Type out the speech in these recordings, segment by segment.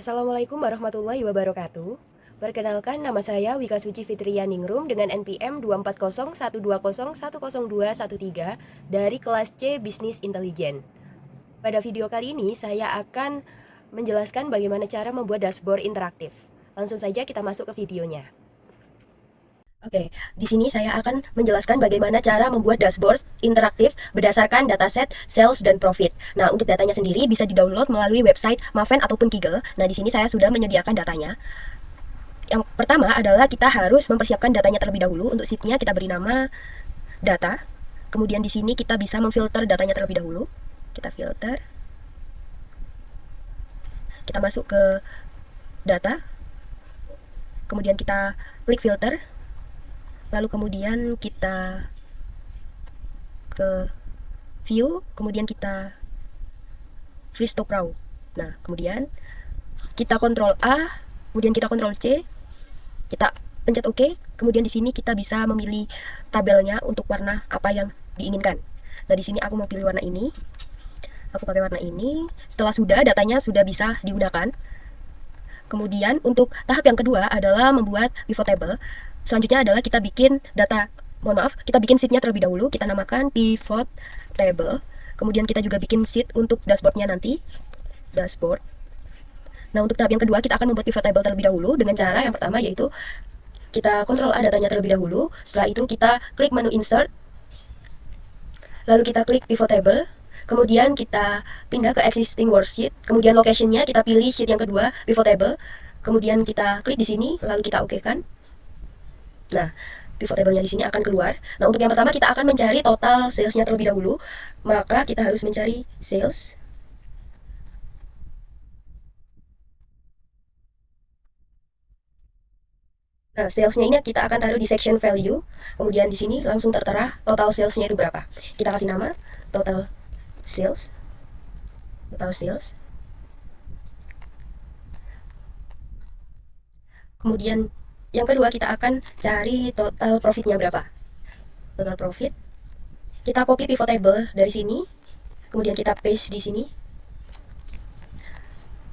Assalamualaikum warahmatullahi wabarakatuh. Perkenalkan, nama saya Wika Suci Fitria Ningrum dengan NPM 24012010213 dari kelas C Bisnis Intelijen. Pada video kali ini saya akan menjelaskan bagaimana cara membuat dashboard interaktif. Langsung saja kita masuk ke videonya. Oke, di sini saya akan menjelaskan bagaimana cara membuat dashboard interaktif berdasarkan dataset, sales, dan profit. Nah, untuk datanya sendiri bisa di-download melalui website Maven ataupun Kiggle. Nah, di sini saya sudah menyediakan datanya. Yang pertama adalah kita harus mempersiapkan datanya terlebih dahulu. Untuk sheet-nya kita beri nama data. Kemudian di sini kita bisa memfilter datanya terlebih dahulu. Kita filter. Kita masuk ke data. Kemudian kita klik filter. Lalu kemudian kita ke view, kemudian kita freeze to raw. Nah, kemudian kita kontrol A, kemudian kita kontrol C, kita pencet OK, kemudian di sini kita bisa memilih tabelnya untuk warna apa yang diinginkan. Nah, di sini aku mau pilih warna ini. Aku pakai warna ini. Setelah sudah, datanya sudah bisa digunakan. Kemudian untuk tahap yang kedua adalah membuat pivot table. Selanjutnya adalah kita bikin kita bikin sheet-nya terlebih dahulu. Kita namakan pivot table. Kemudian kita juga bikin sheet untuk dashboard-nya nanti. Dashboard. Nah, untuk tahap yang kedua kita akan membuat pivot table terlebih dahulu dengan cara yang pertama yaitu kita kontrol A datanya terlebih dahulu. Setelah itu kita klik menu insert. Lalu kita klik pivot table. Kemudian kita pindah ke existing worksheet. Kemudian location-nya kita pilih sheet yang kedua, pivot table. Kemudian kita klik di sini, lalu kita OK-kan. Nah, pivot table-nya di sini akan keluar. Nah, untuk yang pertama kita akan mencari total sales-nya terlebih dahulu. Maka kita harus mencari sales. Nah, sales-nya ini kita akan taruh di section value. Kemudian di sini langsung tertera total sales-nya itu berapa. Kita kasih nama total sales. Total sales. Kemudian yang kedua kita akan cari total profitnya berapa. Total profit. Kita copy pivot table dari sini. Kemudian kita paste di sini.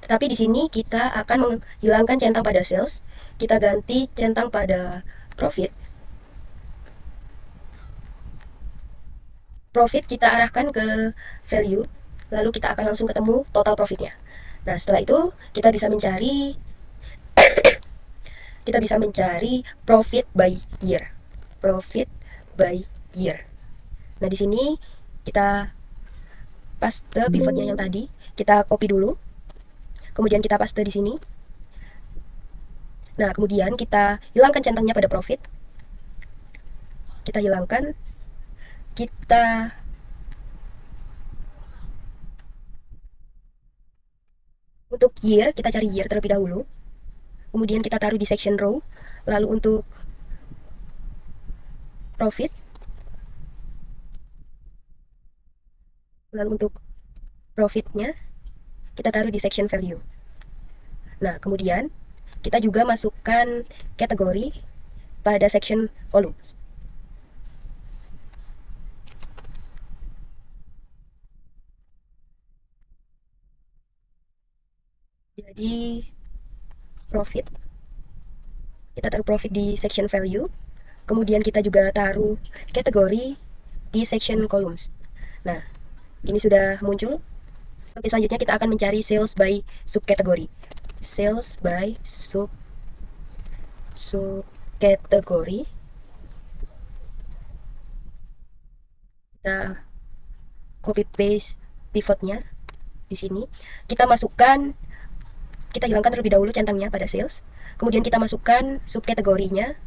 Tetapi di sini kita akan menghilangkan centang pada sales. Kita ganti centang pada profit. Profit kita arahkan ke value. Lalu kita akan langsung ketemu total profitnya. Nah, setelah itu kita bisa mencari profit by year. Profit by year. Nah, di sini kita paste pivotnya yang tadi. Kita copy dulu. Kemudian kita paste di sini. Nah, kemudian kita hilangkan centangnya pada profit. Kita hilangkan. Kita untuk year, kita cari year terlebih dahulu. Kemudian kita taruh di section row. Lalu untuk profit. Lalu untuk profitnya kita taruh di section value. Nah, kemudian kita juga masukkan kategori pada section columns. Jadi profit, kita taruh profit di section value. Kemudian kita juga taruh kategori di section columns. Nah, ini sudah muncul. Oke, selanjutnya kita akan mencari sales by subkategori. Sales by subkategori. Kita copy paste pivotnya di sini. Kita hilangkan terlebih dahulu centangnya pada sales. Kemudian kita masukkan subkategorinya.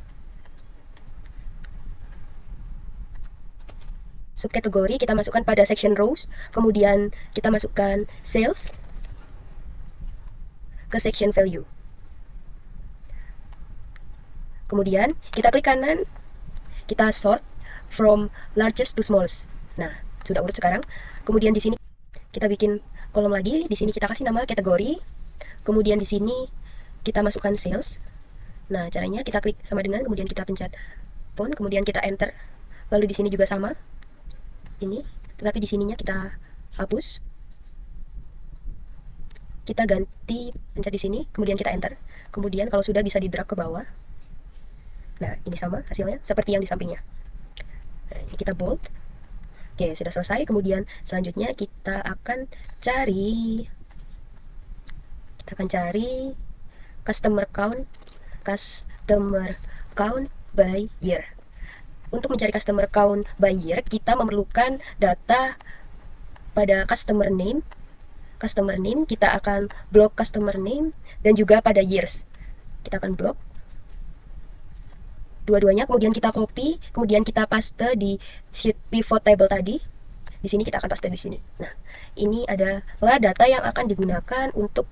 Subkategori kita masukkan pada section rows. Kemudian kita masukkan sales ke section value. Kemudian kita klik kanan, kita sort from largest to smallest. Nah, sudah urut sekarang. Kemudian di sini kita bikin kolom lagi. Di sini kita kasih nama kategori. Kemudian di sini kita masukkan sales. Nah, caranya kita klik sama dengan, kemudian kita pencet font, kemudian kita enter. Lalu di sini juga sama. Ini, tetapi di sininya kita hapus. kita ganti pencet di sini, kemudian kita enter. Kemudian kalau sudah bisa di drag ke bawah. Nah, ini sama hasilnya seperti yang di sampingnya. Nah, ini kita bold. Oke, sudah selesai. Kemudian selanjutnya kita akan cari customer count customer count by year. Untuk mencari customer count by year, kita memerlukan data pada customer name kita akan blok customer name dan juga pada years kita akan blok dua-duanya, kemudian kita copy, kemudian kita paste di sheet pivot table tadi. Di sini kita akan paste di sini. Nah, ini adalah data yang akan digunakan untuk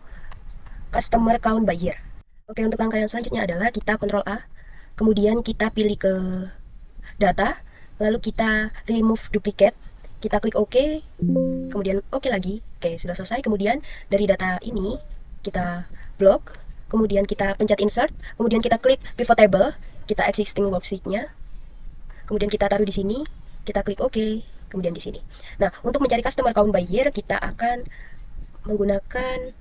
customer count by year. Oke, untuk langkah yang selanjutnya adalah kita Ctrl A, kemudian kita pilih ke data, lalu kita remove duplicate, kita klik OK, kemudian OK lagi. Oke, sudah selesai. Kemudian dari data ini kita blok, kemudian kita pencet insert, kemudian kita klik pivot table, kita existing worksheet-nya, kemudian kita taruh di sini, kita klik OK, kemudian di sini. Nah, untuk mencari customer count by year, kita akan menggunakan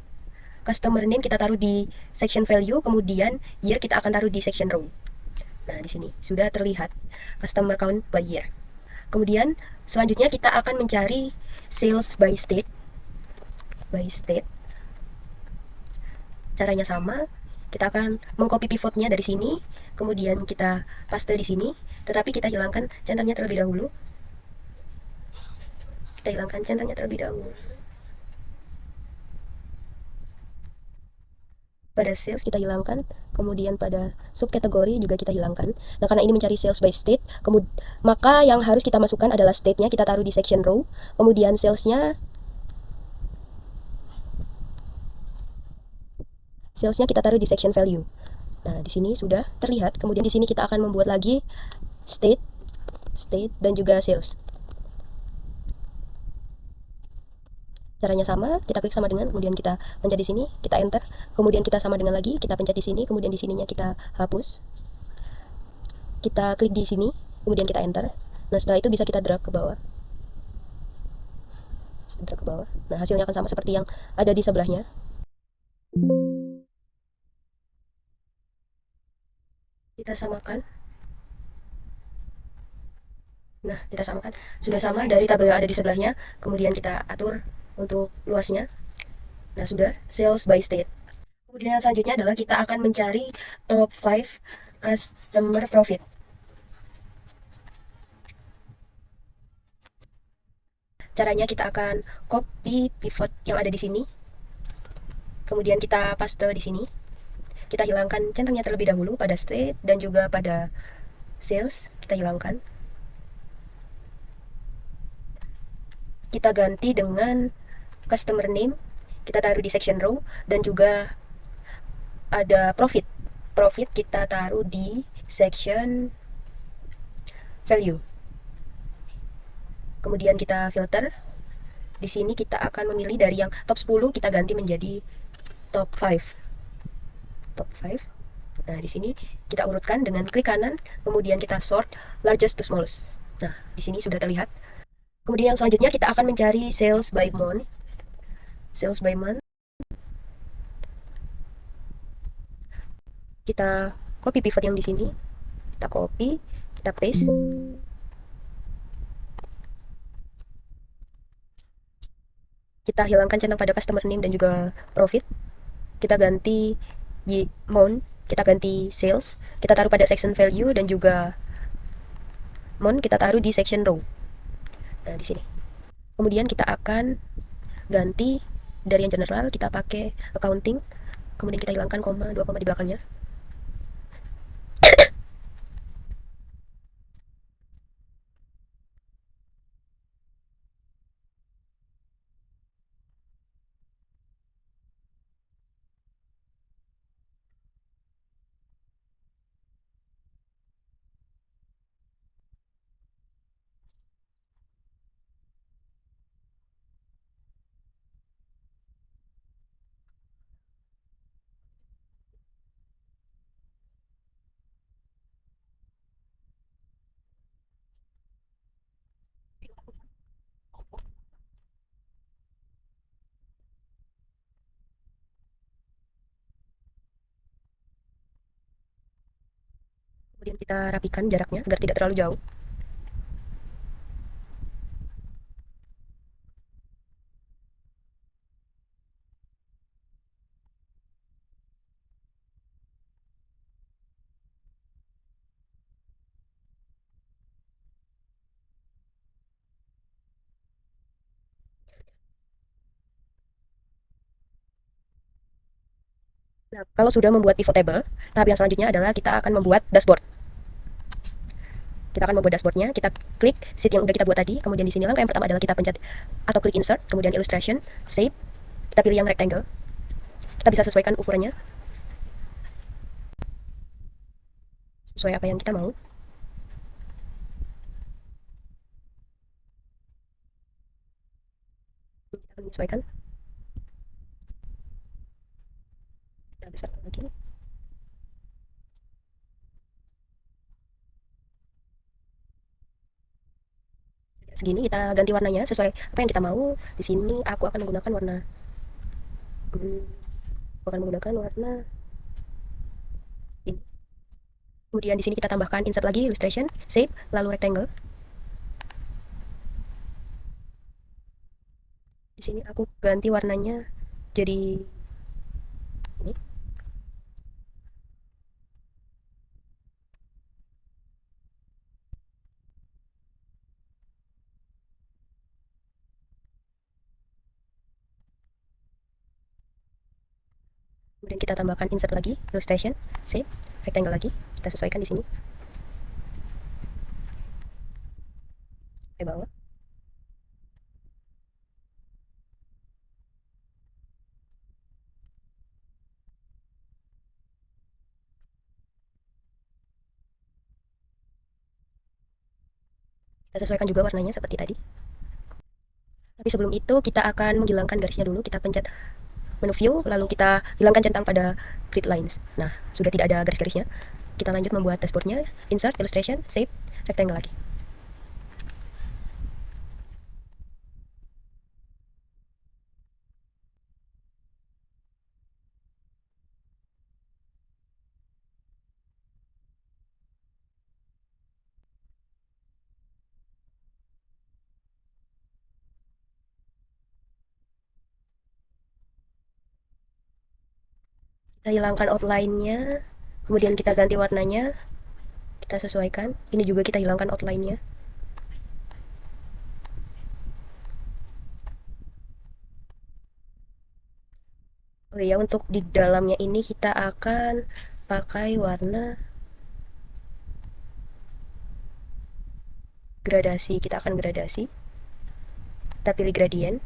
customer name kita taruh di section value, kemudian year kita akan taruh di section row. Nah, di sini sudah terlihat customer count by year. Kemudian selanjutnya kita akan mencari sales by state. Caranya sama, kita akan mengcopy pivotnya dari sini, kemudian kita paste di sini, tetapi kita hilangkan centernya terlebih dahulu. Pada sales kita hilangkan, kemudian pada subkategori juga kita hilangkan. Nah, karena ini mencari sales by state, maka yang harus kita masukkan adalah state-nya, kita taruh di section row, kemudian salesnya kita taruh di section value. Nah, di sini sudah terlihat. Kemudian di sini kita akan membuat lagi state dan juga sales. Caranya sama, kita klik sama dengan, kemudian kita pencet di sini, kita enter, kemudian kita sama dengan lagi, kita pencet di sini, kemudian di sininya kita hapus. Kita klik di sini, kemudian kita enter. Nah, setelah itu bisa kita drag ke bawah. Nah, hasilnya akan sama seperti yang ada di sebelahnya. Kita samakan. Nah, kita samakan. Sudah sama dari tabel yang ada di sebelahnya. Kemudian kita atur untuk luasnya. Nah, sudah sales by state. Kemudian yang selanjutnya adalah kita akan mencari top 5 customer profit. Caranya kita akan copy pivot yang ada di sini. Kemudian kita paste di sini. Kita hilangkan centangnya terlebih dahulu pada state dan juga pada sales. Kita hilangkan. Kita ganti dengan customer name. Kita taruh di section row dan juga ada profit. Profit kita taruh di section value. Kemudian kita filter. Di sini kita akan memilih dari yang top 10 kita ganti menjadi top 5. Nah, di sini kita urutkan dengan klik kanan, kemudian kita sort largest to smallest. Nah, di sini sudah terlihat. Kemudian yang selanjutnya kita akan mencari sales by month. Kita copy pivot yang di sini. Kita copy, kita paste. Kita hilangkan centang pada customer name dan juga profit. Kita ganti month, kita ganti sales, kita taruh pada section value dan juga month kita taruh di section row. Nah, di sini. Kemudian kita akan ganti dari yang general kita pakai accounting. Kemudian kita hilangkan koma, 2 koma di belakangnya. Kita rapikan jaraknya agar tidak terlalu jauh. Nah, kalau sudah membuat pivot table, tahap yang selanjutnya adalah kita akan membuat dashboard. Kita akan membuat dashboardnya, kita klik sheet yang udah kita buat tadi, kemudian di sini langkah yang pertama adalah kita pencet atau klik insert, kemudian illustration, shape, kita pilih yang rectangle, kita bisa sesuaikan ukurannya, sesuai apa yang kita mau. Kita akan menyesuaikan, kita besarkan lagi. Segini kita ganti warnanya sesuai apa yang kita mau. Di sini aku akan menggunakan warna ini. Kemudian di sini kita tambahkan insert lagi, illustration, shape, lalu rectangle. Di sini aku ganti warnanya jadi ini. Kemudian kita tambahkan insert lagi, illustration, shape, rectangle lagi. Kita sesuaikan di sini. Ke bawah. Kita sesuaikan juga warnanya seperti tadi. Tapi sebelum itu kita akan menghilangkan garisnya dulu. Kita pencet menu view, lalu kita hilangkan centang pada grid lines. Nah, sudah tidak ada garis-garisnya. Kita lanjut membuat dashboardnya, insert, illustration, shape, rectangle lagi. Kita hilangkan outline-nya, kemudian kita ganti warnanya, kita sesuaikan. Ini juga kita hilangkan outline-nya. Oh iya, untuk di dalamnya ini kita akan pakai warna gradasi. Kita akan gradasi. Kita pilih gradient.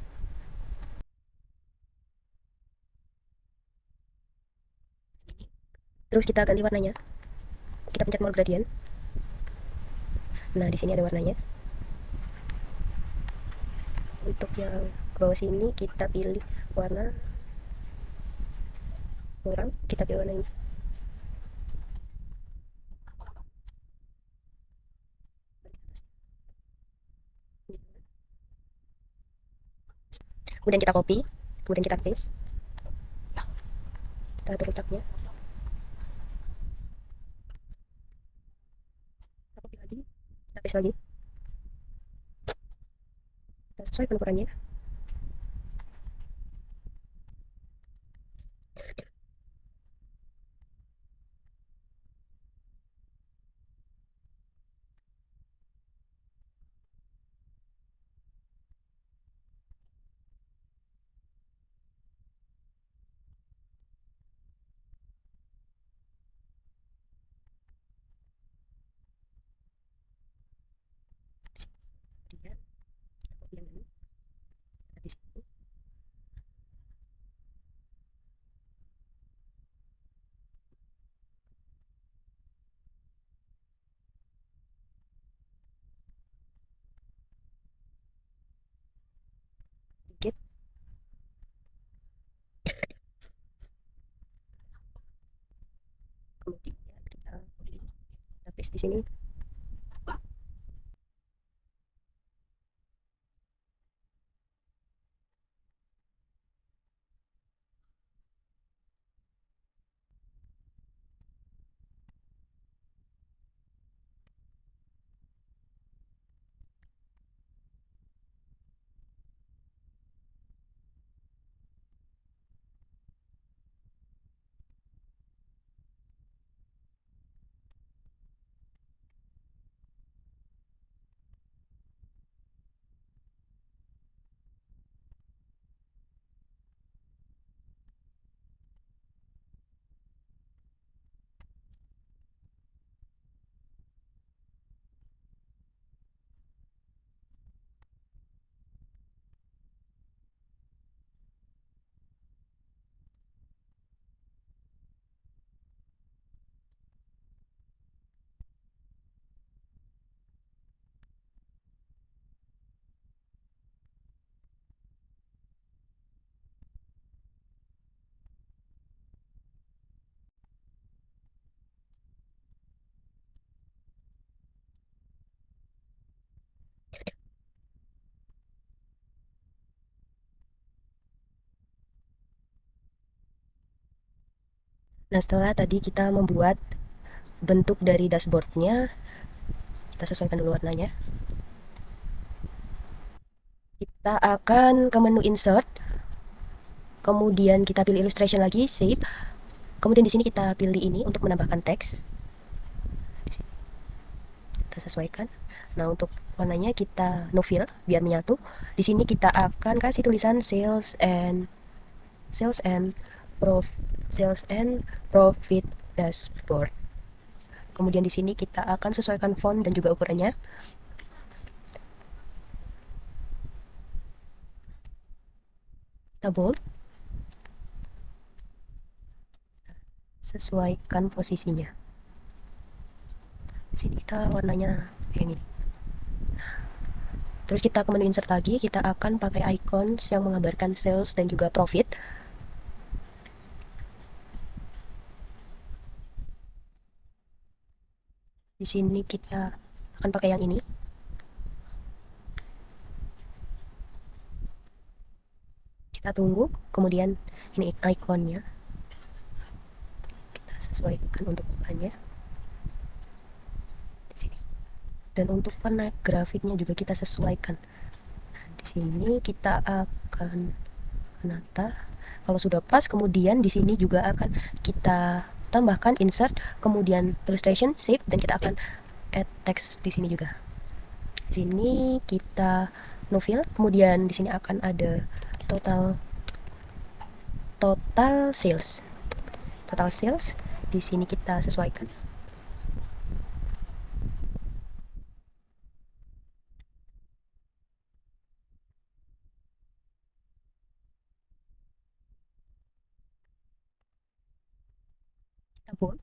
Terus kita ganti warnanya. Kita pencet mode gradient. Nah, di sini ada warnanya. Untuk yang ke bawah sini kita pilih warna kurang, kita pilih warna ini. Kemudian kita copy, kemudian kita paste. Kita atur letaknya. Kita copy lagi, kita paste lagi. Kita sesuaikan ukurannya. Kemudian kita copy yang ini. Kita di sini. Sedikit. Kemudian kita copy, kita paste di sini. Nah, setelah tadi kita membuat bentuk dari dashboardnya, kita sesuaikan dulu warnanya. Kita akan ke menu insert, kemudian kita pilih illustration lagi, save. Kemudian di sini kita pilih ini untuk menambahkan teks. Kita sesuaikan. Nah, untuk warnanya kita no fill biar menyatu. Di sini kita akan kasih tulisan sales and prof sales and profit dashboard. Kemudian di sini kita akan sesuaikan font dan juga ukurannya. Kita bold. Sesuaikan posisinya. Di sini kita warnanya kayak gini. Terus kita ke menu insert lagi, kita akan pakai icons yang menggambarkan sales dan juga profit. Di sini kita akan pakai yang ini. Kita tunggu, kemudian ini ikonnya. Kita sesuaikan untuk warnanya. Di sini. Dan untuk warna grafiknya juga kita sesuaikan. Di sini kita akan menata. Kalau sudah pas, kemudian di sini juga akan kita tambahkan insert, kemudian illustration, save, dan kita akan add text di sini juga. Di sini kita no fill, kemudian di sini akan ada total sales. Total sales di sini kita sesuaikan. Kita bold.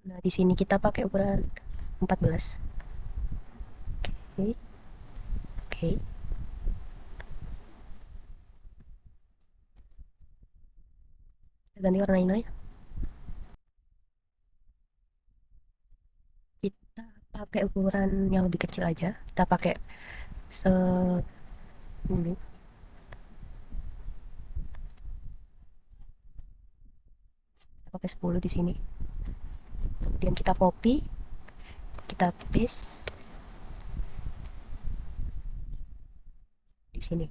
Nah, di sini kita pakai ukuran 14. Oke. Oke. Kita ganti warna ini. Kita pakai ukuran yang lebih kecil aja. Kita pakai ini. Kita pakai 10 di sini. Kemudian kita copy, kita paste di sini.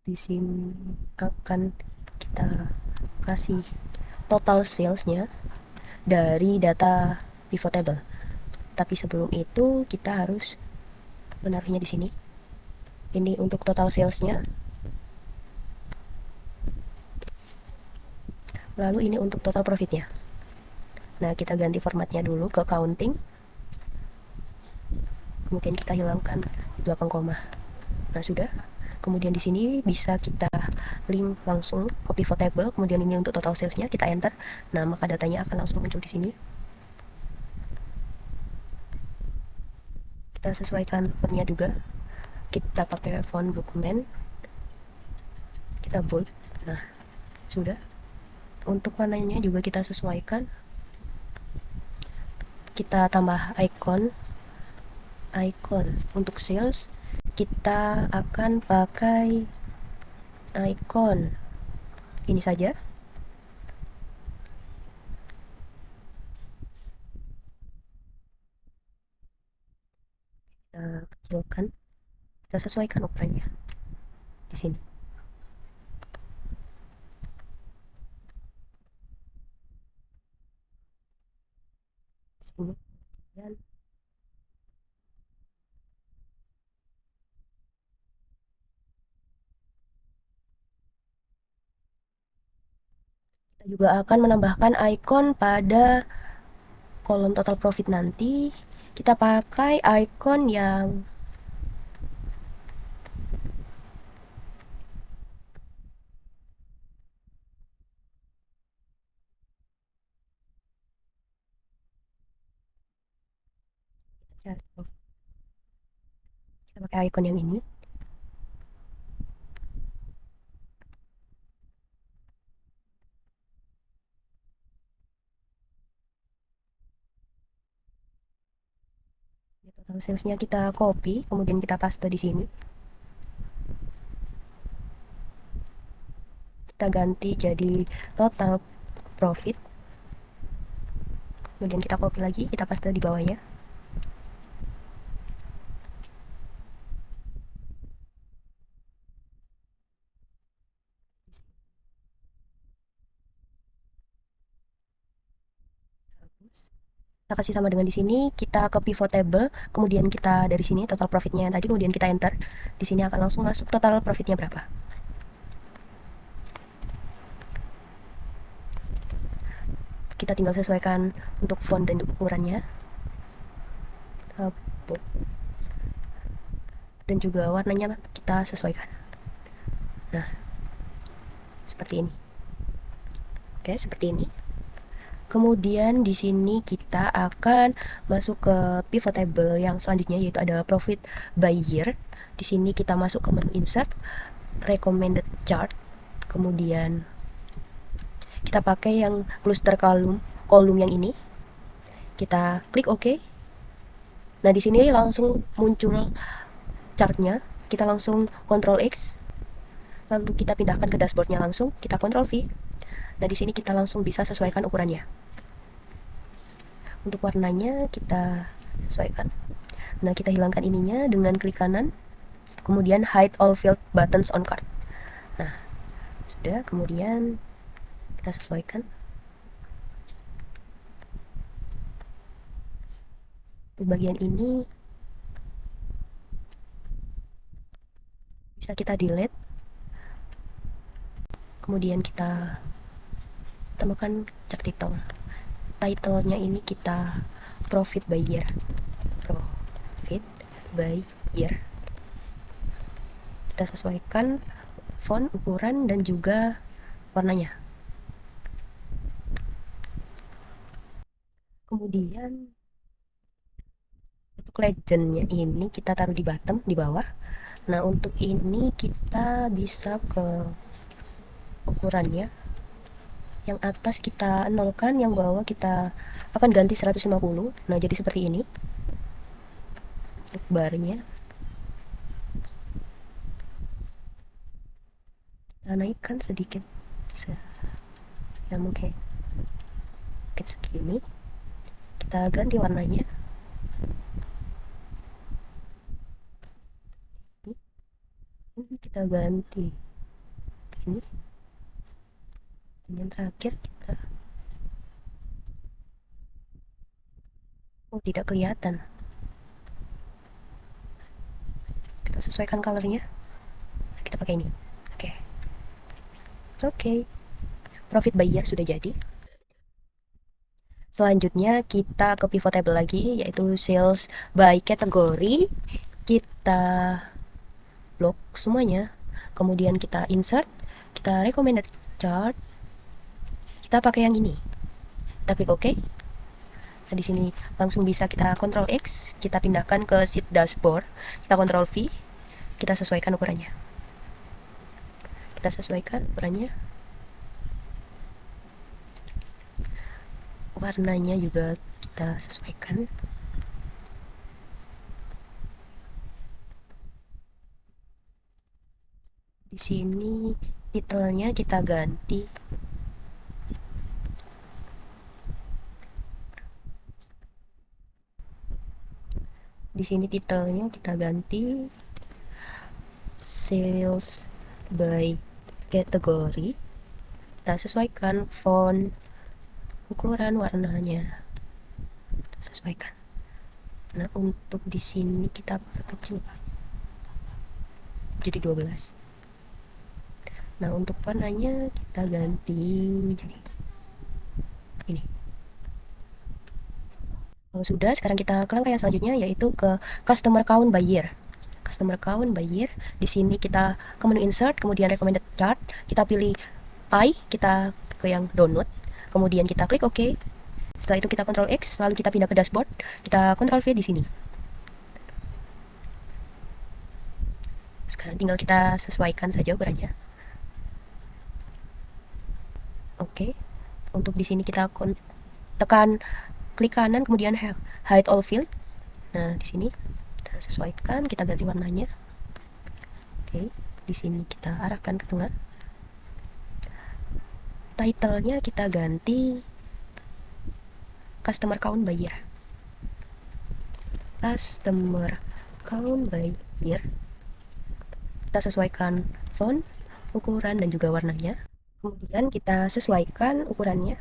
Di sini akan kita kasih total salesnya dari data pivot table. Tapi sebelum itu kita harus menaruhnya di sini. Ini untuk total salesnya. Lalu ini untuk total profitnya. Nah, kita ganti formatnya dulu ke counting. Kemudian kita hilangkan belakang koma. Nah, sudah. Kemudian di sini bisa kita link langsung ke pivot table. Kemudian ini untuk total salesnya, kita enter. Nah, maka datanya akan langsung muncul di sini. Kita sesuaikan fontnya juga. Kita pakai font dokumen. Kita bold. Nah, sudah. Untuk warnanya juga kita sesuaikan. Kita tambah icon untuk sales. Kita akan pakai icon ini saja. Kita kecilkan, kita sesuaikan ukurannya di sini. Di sini. Dan kita juga akan menambahkan icon pada kolom total profit nanti. Kita pakai icon yang kita pakai icon yang ini. Total salesnya kita copy, kemudian kita paste di sini. Kita ganti jadi total profit. kemudian kita copy lagi, kita paste di bawahnya. Kita kasih sama dengan di sini, kita ke pivot table, kemudian kita dari sini total profitnya yang tadi, kemudian kita enter. Di sini akan langsung masuk total profitnya berapa. Kita tinggal sesuaikan untuk font dan ukurannya. Dan juga warnanya kita sesuaikan. Nah, seperti ini. Oke, seperti ini. Kemudian di sini kita akan masuk ke pivot table yang selanjutnya, yaitu ada profit by year. Di sini kita masuk ke menu insert, recommended chart. Kemudian kita pakai yang cluster kolom yang ini. Kita klik OK. Nah, di sini langsung muncul chartnya. Kita langsung Ctrl X. Lalu kita pindahkan ke dashboardnya langsung. Kita Ctrl V. Nah, di sini kita langsung bisa sesuaikan ukurannya. Untuk warnanya kita sesuaikan. Nah, kita hilangkan ininya dengan klik kanan. Kemudian hide all field buttons on card. Nah, sudah. Kemudian kita sesuaikan. Di bagian ini bisa kita delete. Kemudian kita tambahkan chart title. Titlenya ini kita profit by year. Profit by year. Kita sesuaikan font, ukuran, dan juga warnanya. Kemudian untuk legendnya ini kita taruh di bottom, di bawah. Nah, untuk ini kita bisa ke ukurannya. Yang atas kita nolkan, yang bawah kita akan ganti 150. Nah, jadi seperti ini untuk barnya. Kita naikkan sedikit, ya mungkin segini. Kita ganti warnanya. Kita ganti ini. Dan yang terakhir kita tidak kelihatan. Kita sesuaikan colornya. Kita pakai ini. Oke. Profit by year sudah jadi. Selanjutnya kita ke pivot table lagi, yaitu sales by category. Kita blok semuanya. Kemudian kita insert, kita recommended chart. Kita pakai yang ini. Kita klik OK. Nah, di sini langsung bisa kita Ctrl X, kita pindahkan ke sheet dashboard. Kita Ctrl V, kita sesuaikan ukurannya. Kita sesuaikan ukurannya. Warnanya juga kita sesuaikan. Di sini titelnya kita ganti. Di sini titelnya kita ganti sales by category. Kita sesuaikan font, ukuran, warnanya. Kita sesuaikan. Nah, untuk di sini kita perkecil jadi 12. Nah, untuk warnanya kita ganti jadi ini. Kalau sudah, sekarang kita ke langkah yang selanjutnya, yaitu ke customer count by year. Customer count by year. Di sini kita ke menu insert, kemudian recommended chart. Kita pilih I, kita ke yang download. Kemudian kita klik OK. Setelah itu kita Ctrl X, lalu kita pindah ke dashboard. Kita Ctrl V di sini. Sekarang tinggal kita sesuaikan saja ukurannya. Oke. Untuk di sini kita tekan klik kanan, kemudian hide all field. Nah, di sini kita sesuaikan, kita ganti warnanya. Oke, di sini kita arahkan ke tengah. Titlenya kita ganti customer count by year. Customer count by year. Kita sesuaikan font, ukuran, dan juga warnanya. Kemudian kita sesuaikan ukurannya.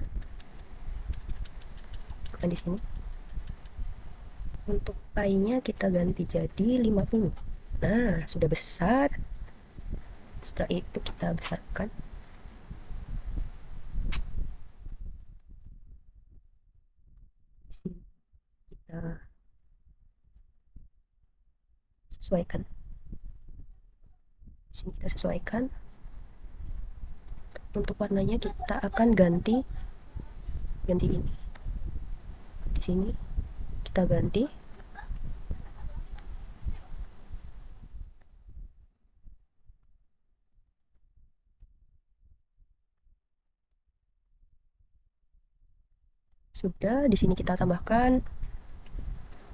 Ukuran di sini. Untuk pie-nya kita ganti jadi 50. Nah, sudah besar. Setelah itu kita besarkan. Di sini kita sesuaikan. Di sini kita sesuaikan. Untuk warnanya kita akan ganti ini. Di sini kita ganti. Sudah, di sini kita tambahkan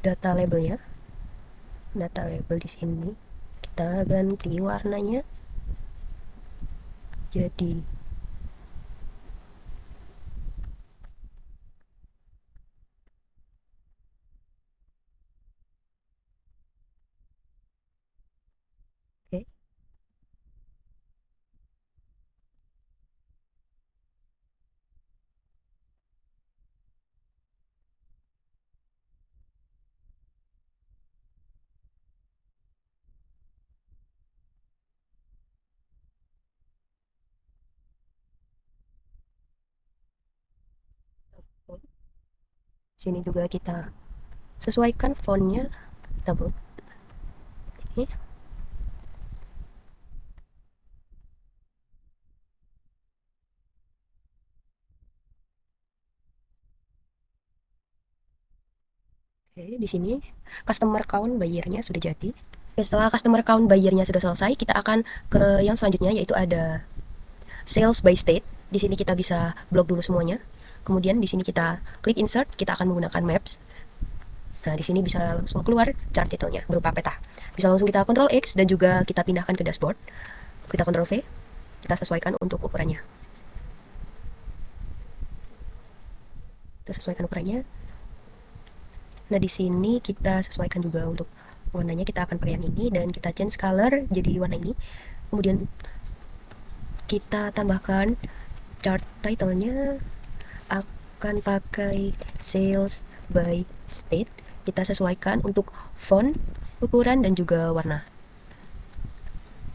data labelnya. Data label di sini kita ganti warnanya jadi oke. Sini juga kita sesuaikan fontnya. Kita buat ini. Oke, di sini customer count buyer-nya sudah jadi. Oke, setelah customer count buyer-nya sudah selesai, kita akan ke yang selanjutnya, yaitu ada sales by state. Di sini kita bisa blok dulu semuanya. Kemudian di sini kita klik insert, kita akan menggunakan maps. Nah, di sini bisa langsung keluar chart titelnya berupa peta. Bisa langsung kita Ctrl X dan juga kita pindahkan ke dashboard. Kita Ctrl V, kita sesuaikan untuk ukurannya. Kita sesuaikan ukurannya. Nah, di sini kita sesuaikan juga untuk warnanya, kita akan pakai yang ini dan kita change color jadi warna ini. Kemudian kita tambahkan chart title-nya akan pakai sales by state. Kita sesuaikan untuk font, ukuran, dan juga warna.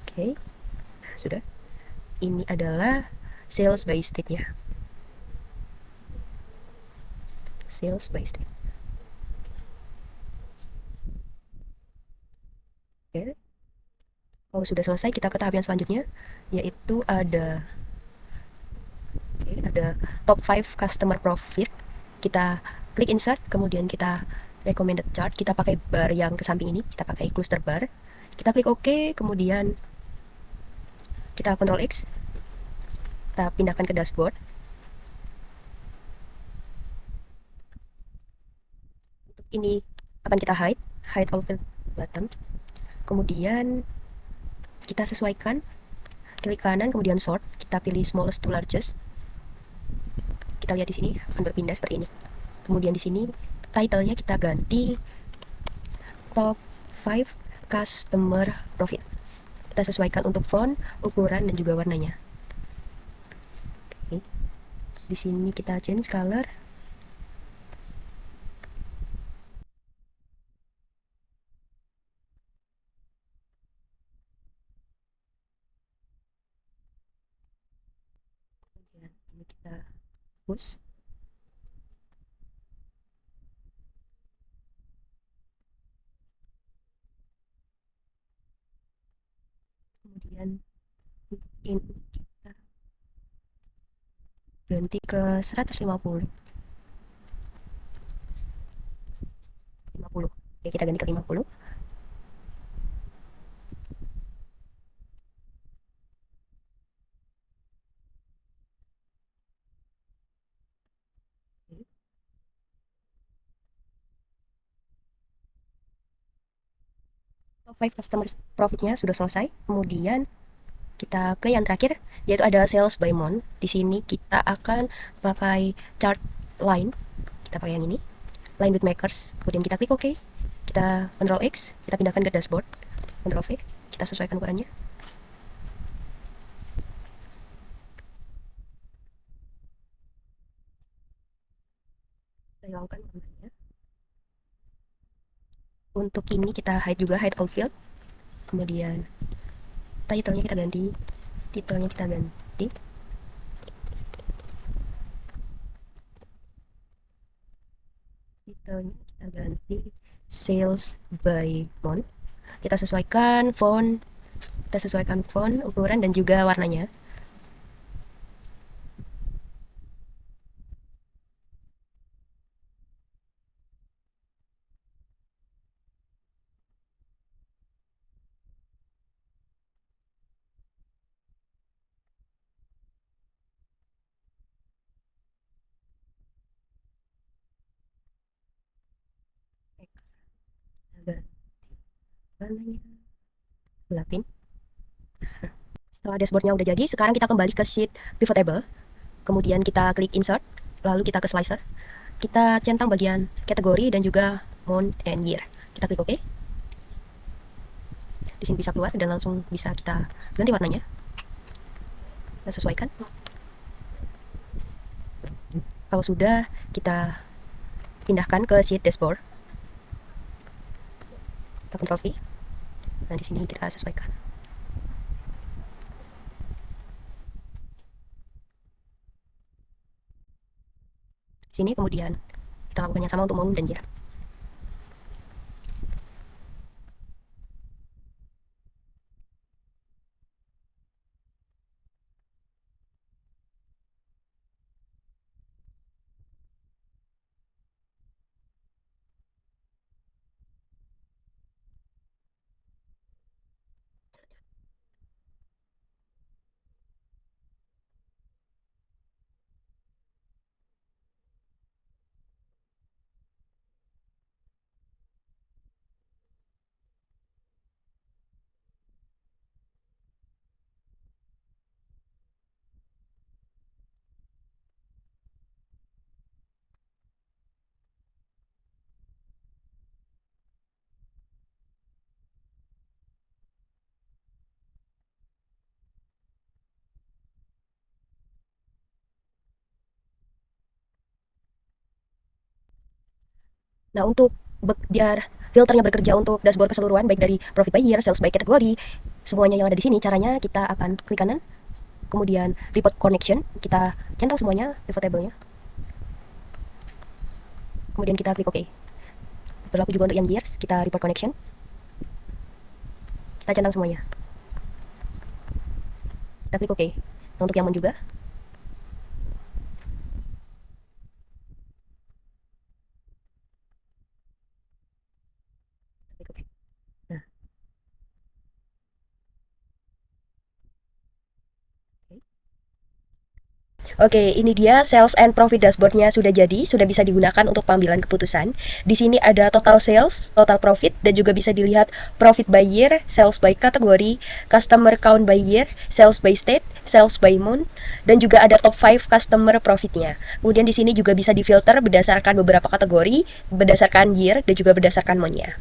Oke, sudah. Ini adalah sales by state-nya. Sales by state. Oke. Kalau sudah selesai, kita ke tahap yang selanjutnya, yaitu ada top 5 customer profit. Kita klik insert, kemudian kita recommended chart, kita pakai bar yang ke samping ini, kita pakai cluster bar. Kita klik OK, kemudian kita Ctrl X, kita pindahkan ke dashboard. Untuk ini akan kita hide all field button. Kemudian kita sesuaikan, klik kanan, kemudian sort, kita pilih smallest to largest. Kita lihat di sini akan berpindah seperti ini. Kemudian di sini title-nya kita ganti top 5 customer profit. Kita sesuaikan untuk font, ukuran, dan juga warnanya. Oke. Di sini kita change color. Kemudian ini kita hapus. Kemudian ini kita ganti ke 150. 50. Oke, kita ganti ke 50. Top 5 customer profitnya sudah selesai. Kemudian kita ke yang terakhir, yaitu ada sales by month. Di sini kita akan pakai chart line. Kita Kita pakai yang ini, line with makers. Kemudian kita klik OK. Kita Ctrl X, kita pindahkan ke dashboard. Ctrl V, kita sesuaikan ukurannya. Kita hilangkan gambarnya. Untuk ini kita hide juga, hide all field. Kemudian title-nya kita ganti, titelnya kita ganti. Titelnya kita ganti sales by month. Kita sesuaikan font, ukuran dan juga warnanya. Ganti warnanya, gelapin. Setelah dashboardnya udah jadi, sekarang kita kembali ke sheet pivot table. Kemudian kita klik insert, lalu kita ke slicer. Kita centang bagian kategori dan juga month and year. Kita klik OK. Di sini bisa keluar dan langsung bisa kita ganti warnanya. Kita sesuaikan. Kalau sudah, kita pindahkan ke sheet dashboard. Kita Ctrl V. Nah, di sini kita sesuaikan. Sini kemudian kita lakukan yang sama untuk month dan year. Nah, untuk biar filternya bekerja untuk dashboard keseluruhan, baik dari profit by year, sales by kategori, semuanya yang ada di sini, caranya kita akan klik kanan, kemudian report connection, kita centang semuanya pivot table-nya. Kemudian kita klik OK. Berlaku juga untuk yang years, kita report connection. Kita centang semuanya. Kita klik OK. Nah, untuk yang month juga. Klik OK. Nah. Oke, ini dia sales and profit dashboardnya sudah jadi, sudah bisa digunakan untuk pengambilan keputusan. Di sini ada total sales, total profit, dan juga bisa dilihat profit by year, sales by kategori, customer count by year, sales by state, sales by month, dan juga ada top 5 customer profitnya. Kemudian di sini juga bisa difilter berdasarkan beberapa kategori, berdasarkan year, dan juga berdasarkan monthnya.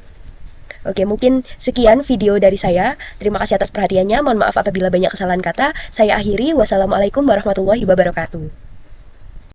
Oke, mungkin sekian video dari saya. Terima kasih atas perhatiannya. Mohon maaf apabila banyak kesalahan kata. Saya akhiri. Wassalamualaikum warahmatullahi wabarakatuh.